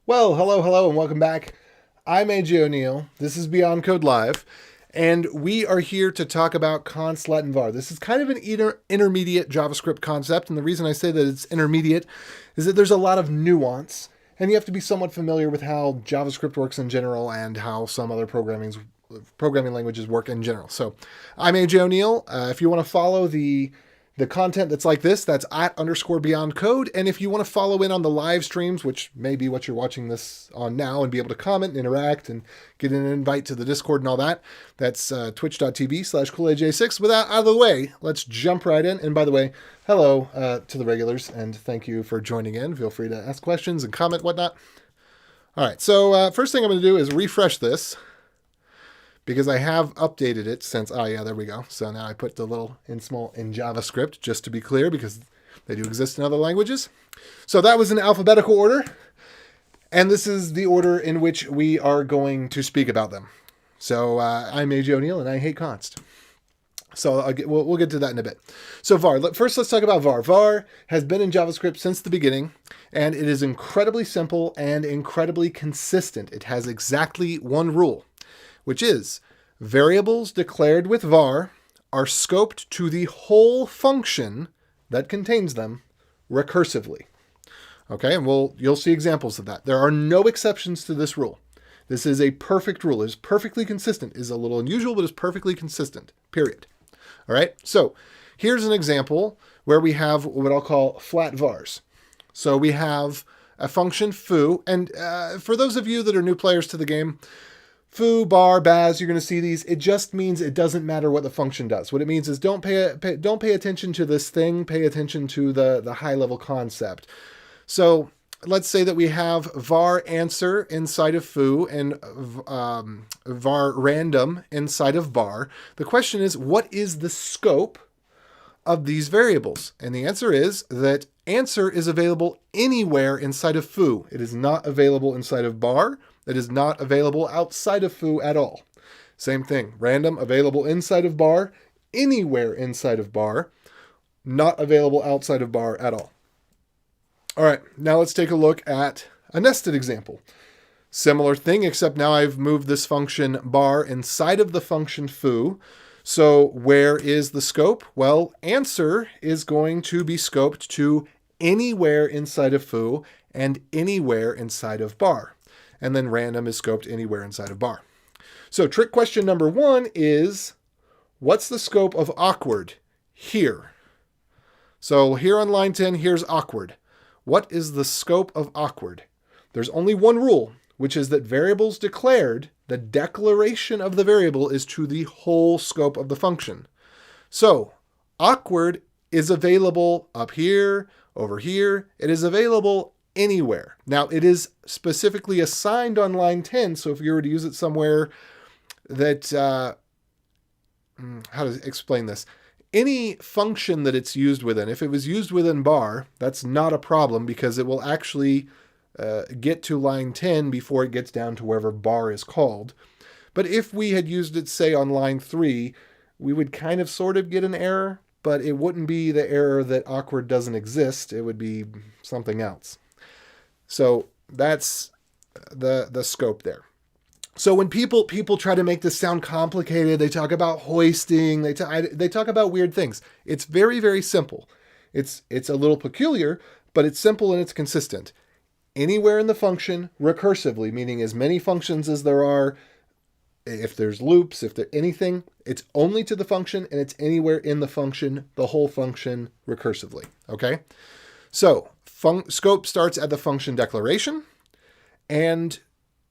Well, hello, and welcome back. I'm AJ O'Neill. This is Beyond Code Live, and we are here to talk about const, let, and var. This is kind of an intermediate JavaScript concept, and the reason I say that it's intermediate is that there's a lot of nuance, and you have to be somewhat familiar with how JavaScript works in general and how some other programming languages work in general. So I'm AJ O'Neill. If you want to follow the content that's like this, that's @_beyond_code. And if you want to follow in on the live streams, which may be what you're watching this on now, and be able to comment and interact and get an invite to the Discord and all that, that's twitch.tv/CoolAJ6. With that out of the way, let's jump right in. And by the way, hello to the regulars, and thank you for joining in. Feel free to ask questions and comment, whatnot. All right, so first thing I'm going to do is refresh this, because I have updated it since, yeah, there we go. So now I put the little in JavaScript, just to be clear, because they do exist in other languages. So that was in alphabetical order. And this is the order in which we are going to speak about them. So I'm AJ O'Neill, and I hate const. So we'll get to that in a bit. So var, first let's talk about var. Var has been in JavaScript since the beginning, and it is incredibly simple and incredibly consistent. It has exactly one rule, which is variables declared with var are scoped to the whole function that contains them recursively. Okay, and you'll see examples of that. There are no exceptions to this rule. This is a perfect rule. It is perfectly consistent. It is a little unusual, but it's perfectly consistent, period. All right, so here's an example where we have what I'll call flat vars. So we have a function foo, and for those of you that are new players to the game, foo, bar, baz, you're going to see these. It just means it doesn't matter what the function does. What it means is don't pay attention to this thing. Pay attention to the high-level concept. So let's say that we have var answer inside of foo and var random inside of bar. The question is, what is the scope of these variables? And the answer is that answer is available anywhere inside of foo. It is not available inside of bar. It is not available outside of foo at all. Same thing. Random, available inside of bar, anywhere inside of bar, not available outside of bar at all. All right, now let's take a look at a nested example. Similar thing, except now I've moved this function bar inside of the function foo. So where is the scope? Well, answer is going to be scoped to anywhere inside of foo and anywhere inside of bar. And then random is scoped anywhere inside of bar. So trick question number 1 is, what's the scope of awkward here? So here on line 10, here's awkward. What is the scope of awkward? There's only one rule, which is that variables declared, the declaration of the variable is to the whole scope of the function. So awkward is available up here, over here. It is available anywhere. Now, it is specifically assigned on line 10, so if you were to use it somewhere that, how to explain this? Any function that it's used within, if it was used within bar, that's not a problem because it will actually get to line 10 before it gets down to wherever bar is called. But if we had used it, say, on line 3, we would kind of sort of get an error, but it wouldn't be the error that awkward doesn't exist. It would be something else. So that's the scope there. So when people try to make this sound complicated, they talk about hoisting, they talk about weird things. It's very, very simple. It's a little peculiar, but it's simple and it's consistent. Anywhere in the function recursively, meaning as many functions as there are, if there's loops, if there's anything, it's only to the function and it's anywhere in the function, the whole function recursively, okay? So scope starts at the function declaration, and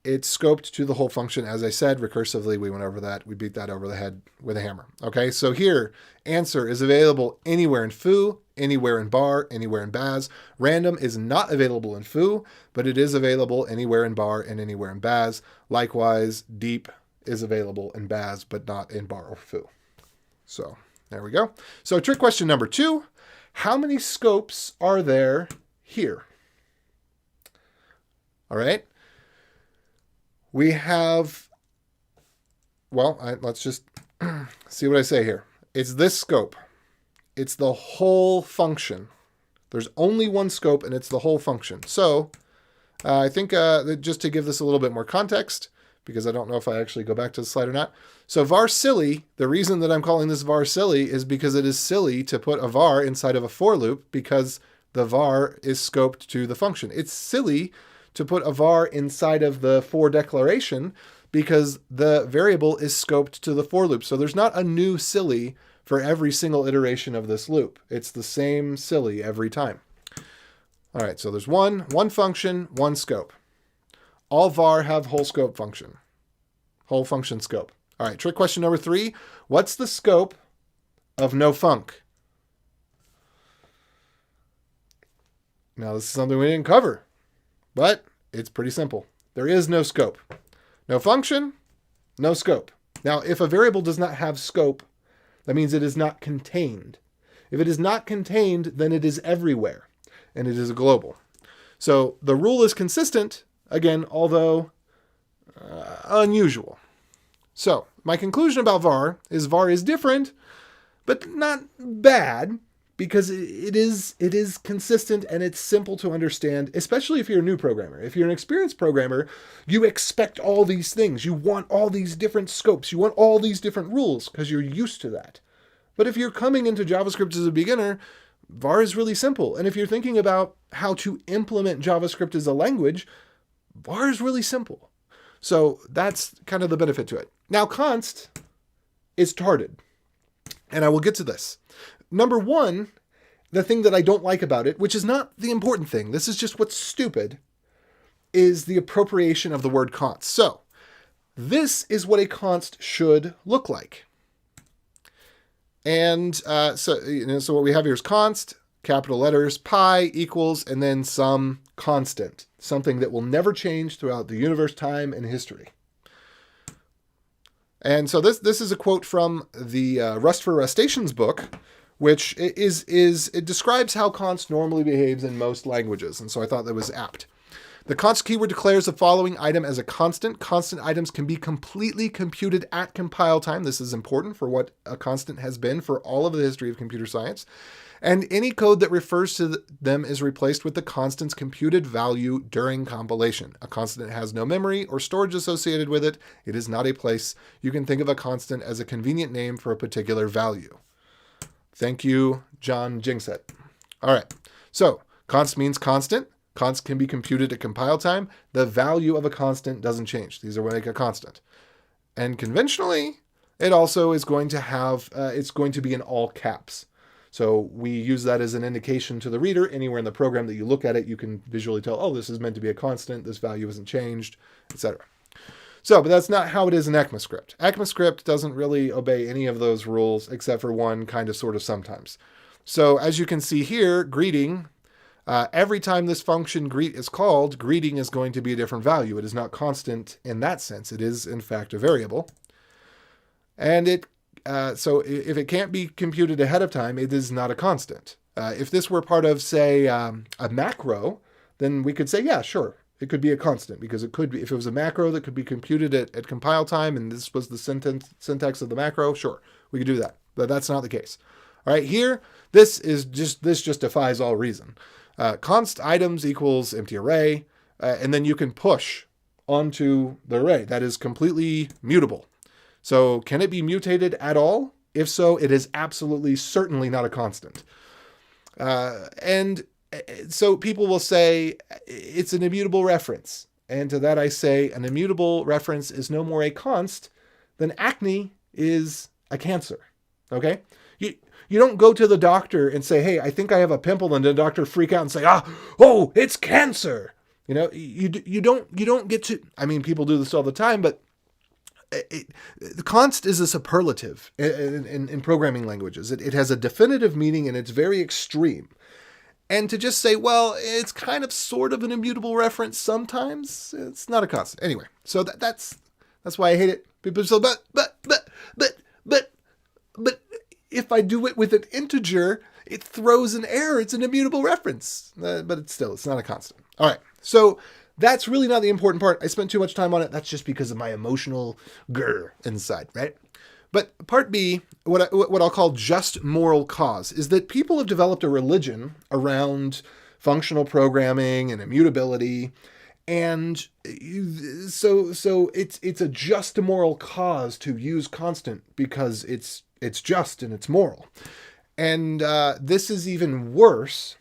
it's scoped to the whole function. As I said, recursively, we went over that. We beat that over the head with a hammer. Okay, so here, answer is available anywhere in foo, anywhere in bar, anywhere in baz. Random is not available in foo, but it is available anywhere in bar and anywhere in baz. Likewise, deep is available in baz, but not in bar or foo. So there we go. So trick question number 2, how many scopes are there here? All right. We have, well, let's just see what I say here. It's this scope. It's the whole function. There's only one scope, and it's the whole function. So I think that just to give this a little bit more context, because I don't know if I actually go back to the slide or not. So var silly, the reason that I'm calling this var silly is because it is silly to put a var inside of a for loop because the var is scoped to the function. It's silly to put a var inside of the for declaration because the variable is scoped to the for loop. So there's not a new silly for every single iteration of this loop. It's the same silly every time. All right, so there's one function, one scope. All var have whole scope function, whole function scope. All right, trick question number 3. What's the scope of no func? Now, this is something we didn't cover, but it's pretty simple. There is no scope. No function, no scope. Now, if a variable does not have scope, that means it is not contained. If it is not contained, then it is everywhere, and it is a global. So the rule is consistent, again, although unusual. So my conclusion about var is different, but not bad, because it is consistent and it's simple to understand, especially if you're a new programmer. If you're an experienced programmer, you expect all these things. You want all these different scopes. You want all these different rules because you're used to that. But if you're coming into JavaScript as a beginner, var is really simple. And if you're thinking about how to implement JavaScript as a language, var is really simple. So that's kind of the benefit to it. Now, const is tarded, and I will get to this. Number 1, the thing that I don't like about it, which is not the important thing, this is just what's stupid, is the appropriation of the word const. So this is what a const should look like. And so what we have here is const, capital letters, pi equals, and then some constant, something that will never change throughout the universe, time, and history. And so this is a quote from the Rust for Rustaceans book, which it describes how const normally behaves in most languages. And so I thought that was apt. The const keyword declares the following item as a constant. Constant items can be completely computed at compile time. This is important for what a constant has been for all of the history of computer science. And any code that refers to them is replaced with the constant's computed value during compilation. A constant has no memory or storage associated with it. It is not a place. You can think of a constant as a convenient name for a particular value. Thank you, John Jingset. All right, so const means constant. Const can be computed at compile time. The value of a constant doesn't change. These are like a constant. And conventionally, it also is going to have, it's going to be in all caps. So we use that as an indication to the reader. Anywhere in the program that you look at it, you can visually tell, oh, this is meant to be a constant. This value isn't changed, etc. So, but that's not how it is in ECMAScript. ECMAScript doesn't really obey any of those rules except for one, kind of, sort of, sometimes. So as you can see here, greeting, every time this function greet is called, greeting is going to be a different value. It is not constant in that sense. It is, in fact, a variable. And so if it can't be computed ahead of time, it is not a constant. If this were part of, say, a macro, then we could say, yeah, sure, it could be a constant, because it could be, if it was a macro that could be computed at compile time, and this was the syntax of the macro, sure, we could do that. But that's not the case. All right, here, this just defies all reason. Const items equals empty array, and then you can push onto the array. That is completely mutable. So can it be mutated at all? If so, it is absolutely certainly not a constant. And so people will say it's an immutable reference. And to that I say an immutable reference is no more a const than acne is a cancer. Okay? You don't go to the doctor and say, hey, I think I have a pimple, and the doctor freak out and say, oh, it's cancer. You know, you don't get to, I mean, people do this all the time, but the const is a superlative in programming languages. It has a definitive meaning, and it's very extreme. And to just say, well, it's kind of sort of an immutable reference sometimes, it's not a constant. Anyway, so that's why I hate it. People say, but if I do it with an integer, it throws an error. It's an immutable reference, but it's not a constant. All right, so that's really not the important part. I spent too much time on it. That's just because of my emotional grr inside, right? But part B, what I'll call just moral cause, is that people have developed a religion around functional programming and immutability, And so it's a just moral cause to use constant because it's just and it's moral. And this is even worse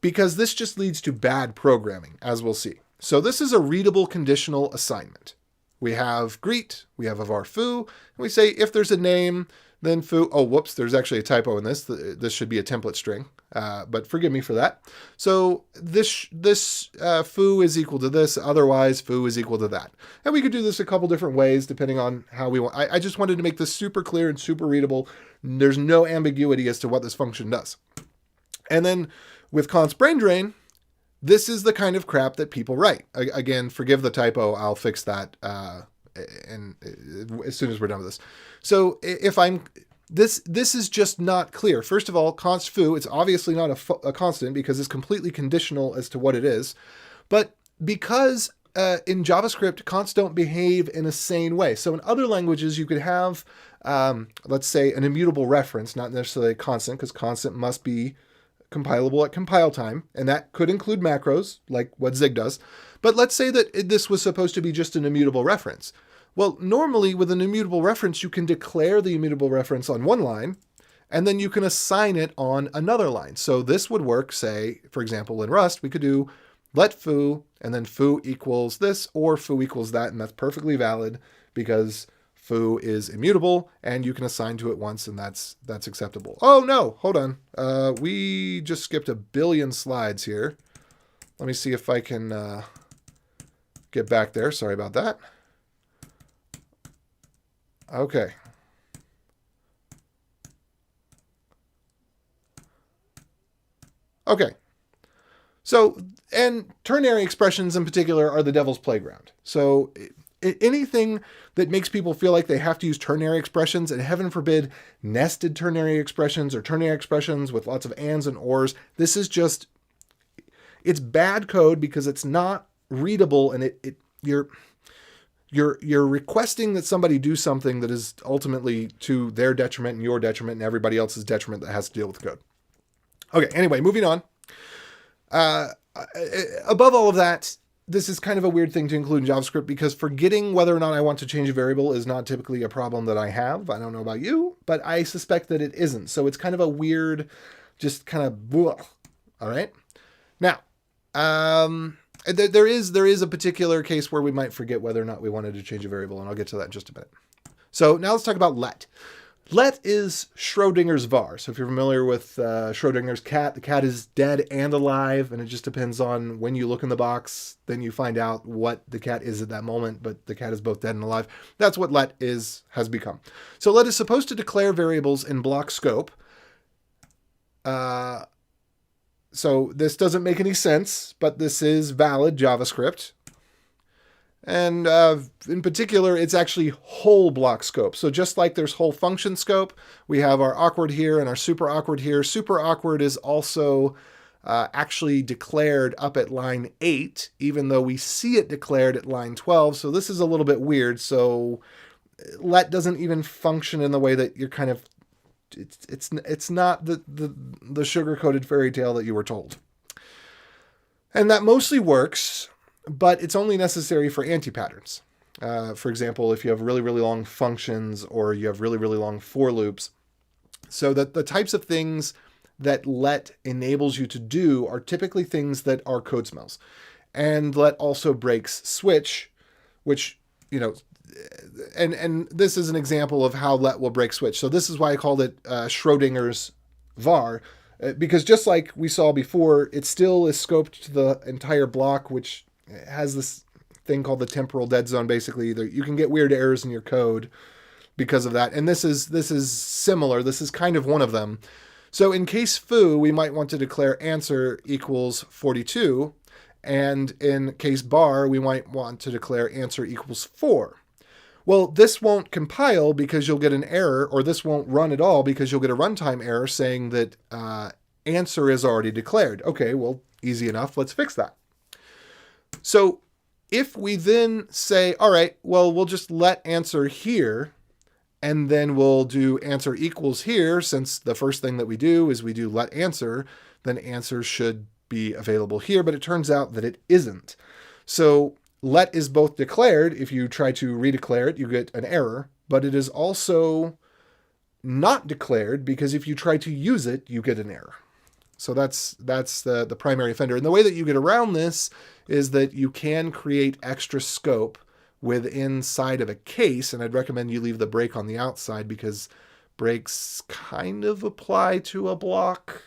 because this just leads to bad programming, as we'll see. So this is a readable conditional assignment. We have greet, we have a var foo, and we say if there's a name, then foo. Oh, whoops, there's actually a typo in this. This should be a template string, but forgive me for that. So this foo is equal to this, otherwise foo is equal to that. And we could do this a couple different ways depending on how we want. I just wanted to make this super clear and super readable. There's no ambiguity as to what this function does. And then with const brain drain, this is the kind of crap that people write. Again, forgive the typo. I'll fix that and as soon as we're done with this. So if this is just not clear. First of all, const foo, it's obviously not a constant because it's completely conditional as to what it is. But because in JavaScript, consts don't behave in a sane way. So in other languages, you could have, let's say, an immutable reference, not necessarily a constant, because constant must be compilable at compile time, and that could include macros, like what Zig does. But let's say that this was supposed to be just an immutable reference. Well, normally with an immutable reference, you can declare the immutable reference on one line, and then you can assign it on another line. So this would work, say, for example, in Rust, we could do let foo, and then foo equals this, or foo equals that, and that's perfectly valid because foo is immutable, and you can assign to it once, and that's acceptable. Oh no, hold on. We just skipped a billion slides here. Let me see if I can get back there. Sorry about that. Okay. Okay. So, and ternary expressions in particular are the devil's playground. So anything that makes people feel like they have to use ternary expressions, and heaven forbid nested ternary expressions or ternary expressions with lots of ands and ors, this is just, it's bad code because it's not readable, and you're requesting that somebody do something that is ultimately to their detriment and your detriment and everybody else's detriment that has to deal with the code. Okay, anyway, moving on. Above all of that, this is kind of a weird thing to include in JavaScript because forgetting whether or not I want to change a variable is not typically a problem that I have. I don't know about you, but I suspect that it isn't. So it's kind of a weird, just kind of, ugh. All right. Now, there is a particular case where we might forget whether or not we wanted to change a variable, and I'll get to that in just a minute. So now let's talk about let. Let is Schrodinger's Vars. So if you're familiar with Schrodinger's cat, the cat is dead and alive, and it just depends on when you look in the box, then you find out what the cat is at that moment, but the cat is both dead and alive. That's what let has become. So let is supposed to declare variables in block scope. So this doesn't make any sense, but this is valid JavaScript. And in particular, it's actually whole block scope. So just like there's whole function scope, we have our awkward here and our super awkward here. Super awkward is also actually declared up at line 8, even though we see it declared at line 12. So this is a little bit weird. So let doesn't even function in the way that you're kind of, it's not the sugar-coated fairy tale that you were told. And that mostly works, but it's only necessary for anti-patterns. For example, if you have really, really long functions or you have really, really long for loops. So that the types of things that let enables you to do are typically things that are code smells. And let also breaks switch, which, you know, and this is an example of how let will break switch. So this is why I called it Schrodinger's var, because just like we saw before, it still is scoped to the entire block, which has this thing called the temporal dead zone. Basically, you can get weird errors in your code because of that. And this is similar. This is kind of one of them. So in case foo, we might want to declare answer equals 42. And in case bar, we might want to declare answer equals 4. Well, this won't compile because you'll get an error, or this won't run at all because you'll get a runtime error saying that answer is already declared. Okay, well, easy enough. Let's fix that. So if we then say, all right, well, we'll just let answer here, and then we'll do answer equals here, since the first thing that we do is we do let answer, then answer should be available here, but it turns out that it isn't. So let is both declared. If you try to redeclare it, you get an error, but it is also not declared because if you try to use it, you get an error. So that's the primary offender. And the way that you get around this is that you can create extra scope inside of a case, and I'd recommend you leave the break on the outside because breaks kind of apply to a block.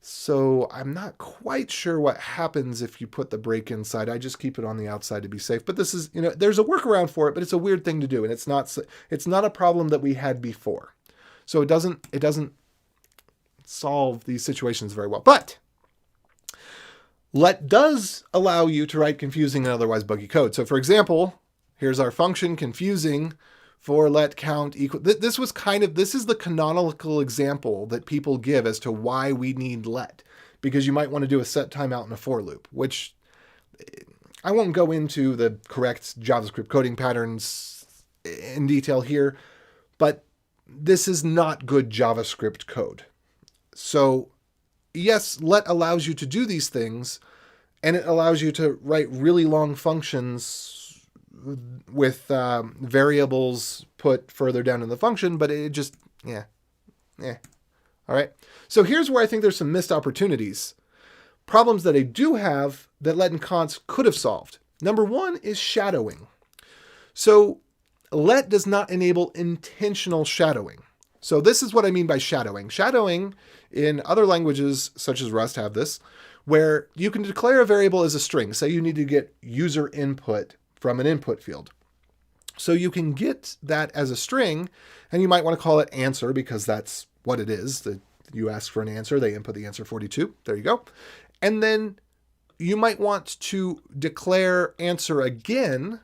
So I'm not quite sure what happens if you put the break inside. I just keep it on the outside to be safe. But this is, there's a workaround for it, but it's a weird thing to do, and it's not a problem that we had before. So it doesn't solve these situations very well. But let does allow you to write confusing and otherwise buggy code. So for example, here's our function confusing for let count equal. This is the canonical example that people give as to why we need let, because you might want to do a set timeout in a for loop, which I won't go into the correct JavaScript coding patterns in detail here, but this is not good JavaScript code. So yes, let allows you to do these things, and it allows you to write really long functions with variables put further down in the function, but it just, yeah. All right. So here's where I think there's some missed opportunities. Problems that I do have that let and const could have solved. Number one is shadowing. So let does not enable intentional shadowing. So this is what I mean by shadowing. Shadowing in other languages, such as Rust, have this, where you can declare a variable as a string. Say you need to get user input from an input field. So you can get that as a string, and you might want to call it answer because that's what it is. That you ask for an answer, they input the answer 42. There you go. And then you might want to declare answer again,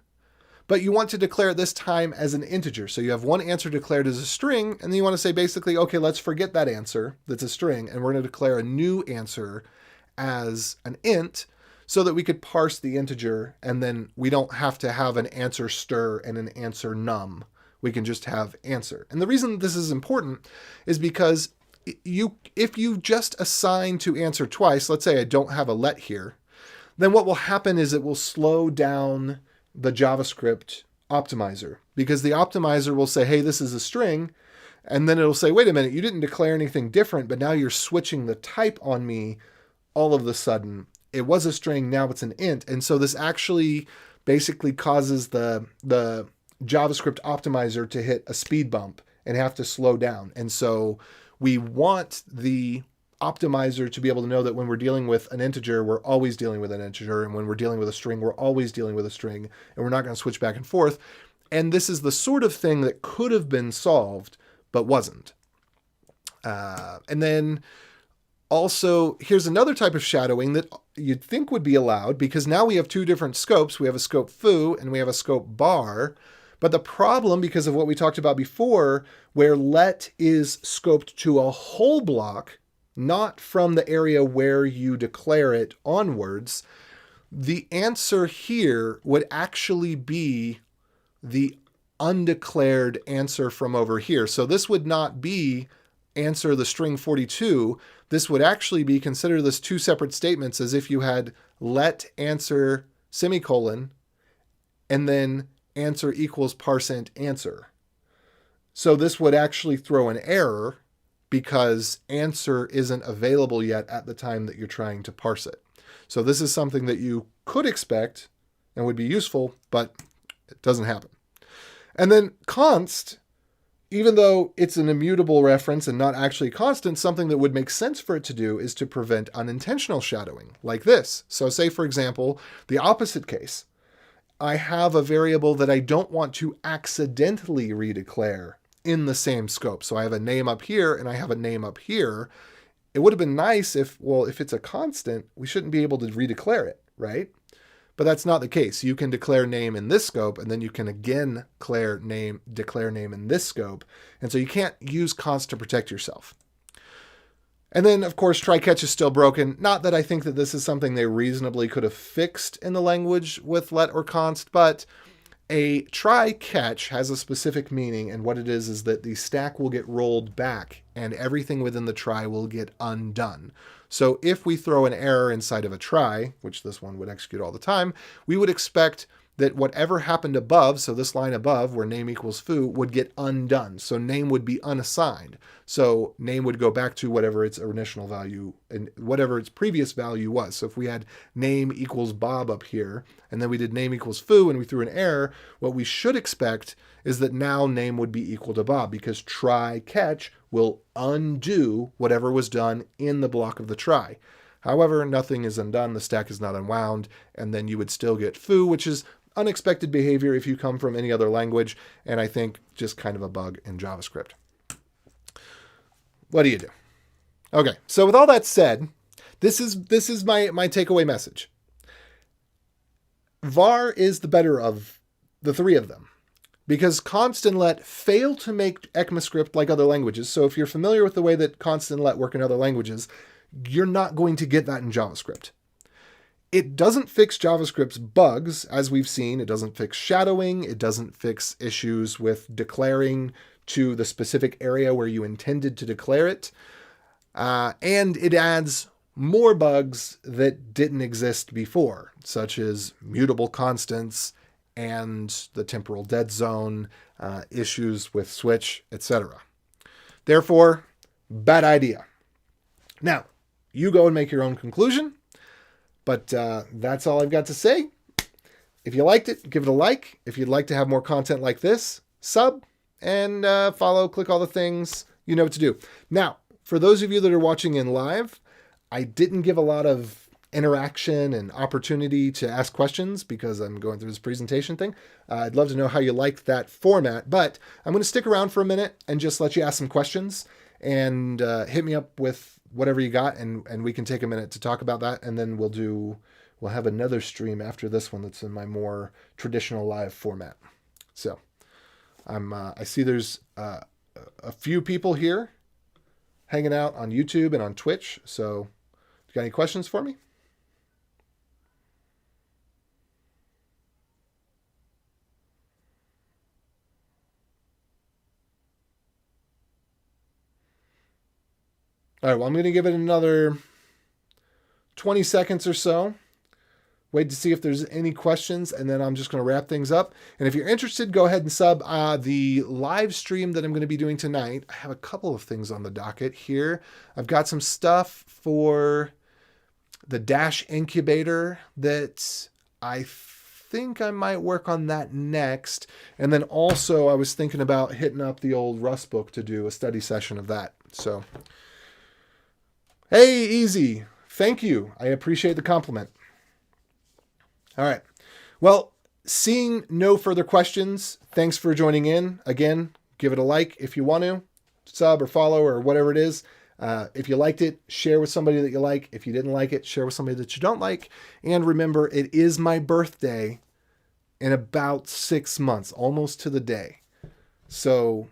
but you want to declare it this time as an integer. So you have one answer declared as a string, and then you want to say basically, okay, let's forget that answer that's a string, and we're going to declare a new answer as an int so that we could parse the integer, and then we don't have to have an answer stir and an answer num. We can just have answer. And the reason this is important is because if you just assign to answer twice, let's say I don't have a let here, then what will happen is it will slow down the JavaScript optimizer, because the optimizer will say, hey, this is a string. And then it'll say, wait a minute, you didn't declare anything different, but now you're switching the type on me all of a sudden. It was a string, now it's an int. And so this actually basically causes the JavaScript optimizer to hit a speed bump and have to slow down. And so we want the optimizer to be able to know that when we're dealing with an integer, we're always dealing with an integer. And when we're dealing with a string, we're always dealing with a string. And we're not going to switch back and forth. And this is the sort of thing that could have been solved, but wasn't. And then also, here's another type of shadowing that you'd think would be allowed, because now we have two different scopes. We have a scope foo and we have a scope bar. But the problem, because of what we talked about before, where let is scoped to a whole block, not from the area where you declare it onwards, the answer here would actually be the undeclared answer from over here. So this would not be answer the string 42. This would actually be, consider this two separate statements as if you had let answer semicolon and then answer equals parseInt answer. So this would actually throw an error because answer isn't available yet at the time that you're trying to parse it. So this is something that you could expect and would be useful, but it doesn't happen. And then const, even though it's an immutable reference and not actually constant, something that would make sense for it to do is to prevent unintentional shadowing, like this. So say, for example, the opposite case. I have a variable that I don't want to accidentally redeclare in the same scope. So I have a name up here and I have a name up here. It would have been nice if it's a constant, we shouldn't be able to redeclare it, right? But that's not the case. You can declare name in this scope, and then you can again declare name in this scope. And so you can't use const to protect yourself. And then, of course, try catch is still broken. Not that I think that this is something they reasonably could have fixed in the language with let or const, but A try catch has a specific meaning, and what it is that the stack will get rolled back and everything within the try will get undone. So if we throw an error inside of a try, which this one would execute all the time, we would expect that whatever happened above, so this line above where name equals foo, would get undone. So name would be unassigned. So name would go back to whatever its initial value and whatever its previous value was. So if we had name equals Bob up here, and then we did name equals foo and we threw an error, what we should expect is that now name would be equal to Bob, because try catch will undo whatever was done in the block of the try. However, nothing is undone, the stack is not unwound, and then you would still get foo, which is unexpected behavior if you come from any other language, and I think just kind of a bug in JavaScript. What do you do? Okay, so with all that said, this is my takeaway message. Var is the better of the three of them, because const and let fail to make ECMAScript like other languages. So if you're familiar with the way that const and let work in other languages, you're not going to get that in JavaScript. It doesn't fix JavaScript's bugs, as we've seen. It doesn't fix shadowing. It doesn't fix issues with declaring to the specific area where you intended to declare it. And it adds more bugs that didn't exist before, such as mutable constants and the temporal dead zone, issues with switch, etc. Therefore, bad idea. Now, you go and make your own conclusion. But that's all I've got to say. If you liked it, give it a like. If you'd like to have more content like this, sub and follow, click all the things. You know what to do. Now, for those of you that are watching in live, I didn't give a lot of interaction and opportunity to ask questions because I'm going through this presentation thing. I'd love to know how you liked that format, but I'm going to stick around for a minute and just let you ask some questions and hit me up with whatever you got, and we can take a minute to talk about that, and then we'll have another stream after this one that's in my more traditional live format. So I see there's a few people here hanging out on YouTube and on Twitch. So you got any questions for me? All right, well, I'm going to give it another 20 seconds or so. Wait to see if there's any questions, and then I'm just going to wrap things up. And if you're interested, go ahead and sub. The live stream that I'm going to be doing tonight, I have a couple of things on the docket here. I've got some stuff for the Dash incubator that I think I might work on that next. And then also I was thinking about hitting up the old Rust book to do a study session of that. So... Hey, easy. Thank you. I appreciate the compliment. All right. Well, seeing no further questions, thanks for joining in. Again, give it a like if you want to, sub or follow or whatever it is. If you liked it, share with somebody that you like. If you didn't like it, share with somebody that you don't like. And remember, it is my birthday in about 6 months, almost to the day. So,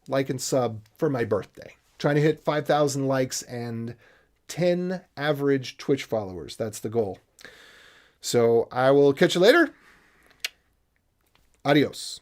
like and sub for my birthday. Trying to hit 5,000 likes and 10 average Twitch followers. That's the goal. So I will catch you later. Adios.